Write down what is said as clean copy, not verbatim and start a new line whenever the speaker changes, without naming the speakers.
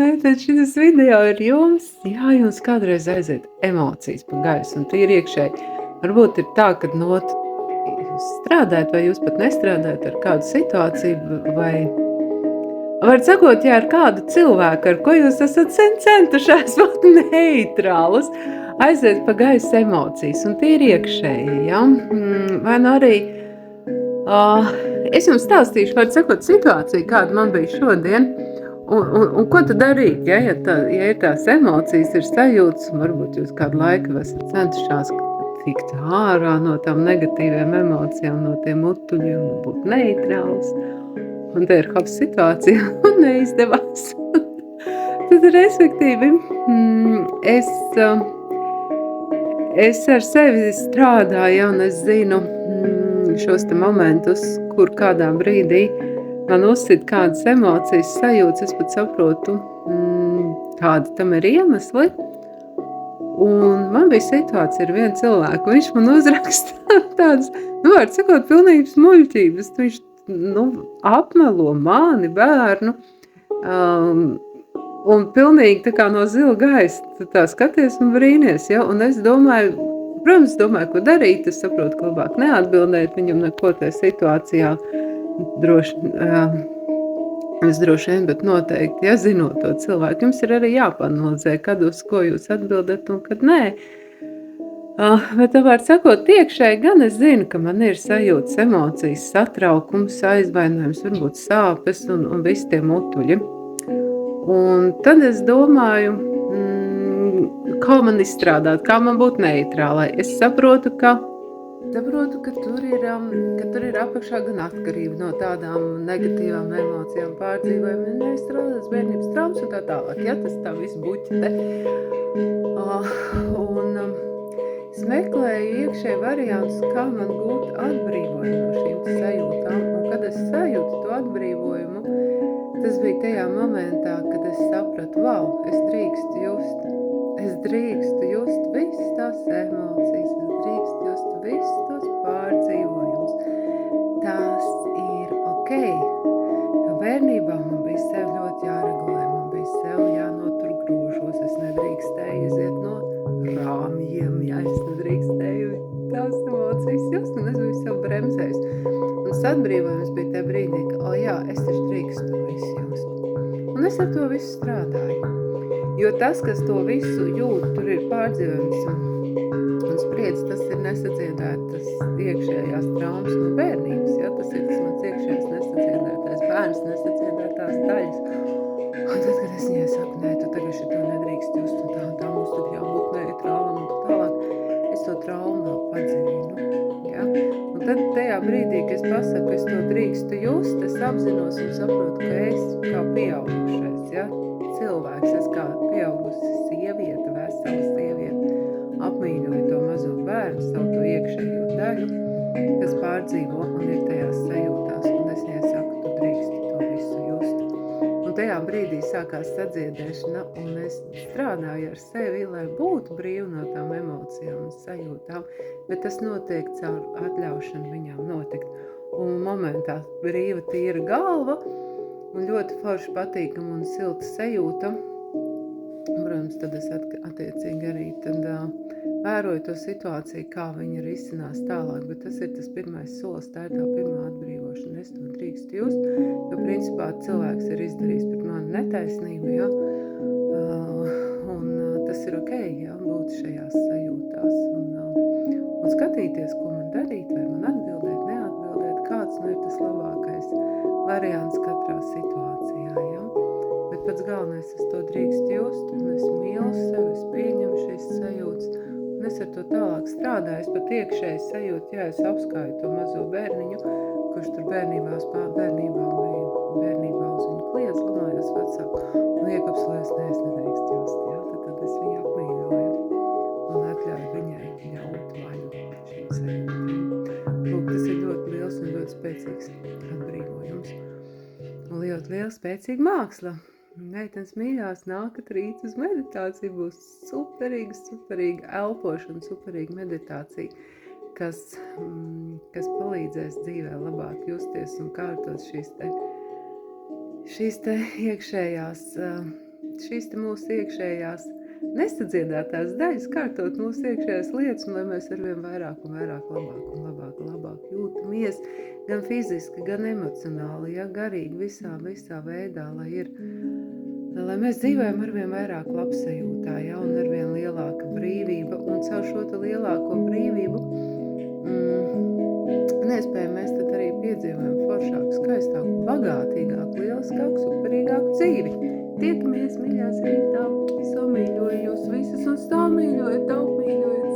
Tad šis video ir jums, jā, jums kādreiz aiziet emocijas pa gaisu un tīri iekšēji. Varbūt ir tā, ka jūs strādājat vai jūs pat nestrādājat ar kādu situāciju vai var sakot, ja ar kādu cilvēku, ar ko jūs esat centušās būt neitrālus, aiziet pa gaisu emocijas un tīri iekšēji, ja? Vai nu arī es jums stāstīšu, var sakot, situāciju, kāda man bija šodien. Un ko tad darīt, ja ir tās emocijas, ir sajūtas, un varbūt jūs kādu laiku esat centušās tikt ārā no tām negatīviem emocijām, no tiem mutuļiem un būt neitrāls. Un te ir hops situācija un neizdevās. Tad respektīvi, es ar sevi strādāju un es zinu šos te momentus, kur kādā brīdī man uzsit kādas emocijas sajūtas, es pat saprotu, kāda tam ir iemesli. Un man bija situācija ar vienu cilvēku, viņš man uzraksta tādas, var sakot, pilnības muļķības. Viņš, apmelo mani, bērnu, un pilnīgi tā kā no zila gaisa tā skaties un brīnies, ja? Un es domāju, ko darīt, es saprotu, ka labāk neatbildēt viņam neko tajā situācijā. Es droši vien, bet noteikti, ja zinot to cilvēku, jums ir arī jāpanalizē, kad uz ko jūs atbildat un kad nē. Bet tā var sakot, iekšēji gan es zinu, ka man ir sajūtas, emocijas, satraukums, aizvainojums, varbūt sāpes un visi tie mutuļi. Un tad es domāju, kā man izstrādāt, kā man būt neitrālai. Es saprotu, ka tur ir apakšā gan atkarība no tādām negatīvām emocijām, pārdzīvojumiem, neizstrādātas bērnības traumas un tā tālāk. Ja, tas tā viss buķete. Es meklēju iekšēji variantus, kā man gūt atbrīvojumu no šīm sajūtām. Un kad es sajūtu to atbrīvojumu, tas bija tajā momentā, kad es sapratu, es drīkstu just. Es drīkstu just visas tās emocijas, es drīkstu just visus tos pārdzīvojumus. Tas ir ok. Jo bērnībā man bija sev ļoti jāregulē, man bija sev jānotur grūžos, es nedrīkstēju iziet no rāmjiem, ja es nedrīkstēju tās emocijas just, un es biju sev bremzējis. Un tas atbrīvojums bija tajā brīdī, ka, es taču drīkstu visu just. Un es ar to visu strādāju. Jo tas, kas to visu jūt, tur ir pārdzīvojums un spriedz, tas ir nesadziedētas iekšējās traumas no bērnības, ja? Tas ir tas mans iekšējais nesadziedētais bērns, nesadziedētās daļas. Un tad, kad es viņai saku, nē, tu tagad šito nedrīkst just, un tā mums tur jābūt neitrālam un tālāk, es to traumu vēl padziļinu, ja? Un tad tajā brīdī, kad es pasaku, es to drīkstu just, es apzinos un saprotu, ka es kā pieaugušais, ja? Cilvēks, es kā pieaugusi sieviete, vesela sieviete, apmīļoju to mazo bērnu, savu to iekšējo daļu, kas pārdzīvo un ir tajās sajūtās, un es viņai saku, tu drīksti to visu just. Un tajā brīdī sākās sadziedēšana, un es strādāju ar sevi, lai būtu brīvi no tām emocijām un sajūtām, bet tas notiek caur atļaušanu viņām notikt. Un momentā brīva tīra galva, un ļoti forši patīkama un silta sajūta. Protams, tad es attiecīgi arī vēroju to situāciju, kā viņa risinās tālāk, bet tas ir tas pirmais solis, tā ir tā pirmā atbrīvošana. Es to drīkstu just, jo principā cilvēks ir izdarījis pret mani netaisnību, ja? Un tas ir ok, ja, būt šajās sajūtās un skatīties, ko man darīt, vai man atbildēt, neatbildēt, kāds ir tas labākais variants katrā situācijā, ja? Bet pats galvenais, es to drīkstu just, un es mīlu sevi, es pieņemu šīs sajūtas, un es ar to tālāk strādāju, es pat iekšēji sajūtu, ja es apskāju to mazo bērniņu, kurš tur bērnībā uz viņu kliedz, lamājās vecāku, un iekapsulēs, es nedrīkst just, ja? Tad es viņu apmīļoju un atļauju viņai ļaut vaļu šīm sajūtām. Lūk, tas ir ļoti liels un ļoti spēcīgs atbrīvojums. Un ļoti liela spēcīga māksla. Meitenes mīļās, nākat rīt uz meditāciju, būs superīga elpošana, superīga meditācija, kas palīdzēs dzīvē labāk justies un kārtot šīs te iekšējās šīs te mūsu iekšējās nesadziedātās daļas, kārtot mūsu iekšējās lietas, un lai mēs arvien vairāk un vairāk labāk jūtamies, gan fiziski, gan emocionāli, ja, garīgi, visā veidā, lai mēs dzīvojam arvien vairāk labsajūtā, ja, un arvien lielāka brīvība, un caur šo te lielāko brīvību iespējams mēs tad arī piedzīvojam foršāku, skaistāku, bagātīgāku, lieliskāku, superīgāku dzīvi. Tiekamies, mīļās rītā, es mīļoju jūs visus un stāv mīļoju, tavu mīļoju